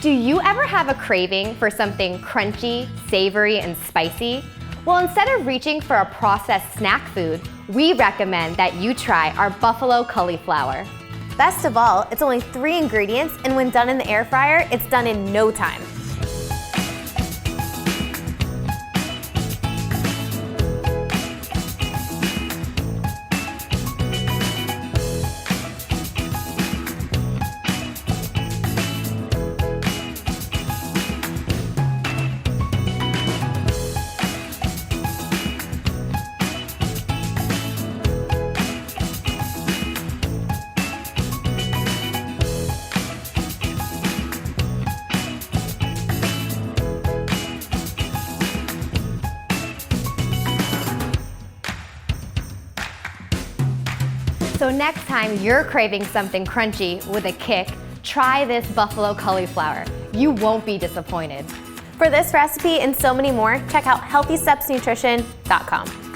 Do you ever have a craving for something crunchy, savory, and spicy? Well, instead of reaching for a processed snack food, we recommend that you try our buffalo cauliflower. Best of all, it's only 3 ingredients, and when done in the air fryer, it's done in no time. So next time you're craving something crunchy with a kick, try this buffalo cauliflower. You won't be disappointed. For this recipe and so many more, check out healthystepsnutrition.com.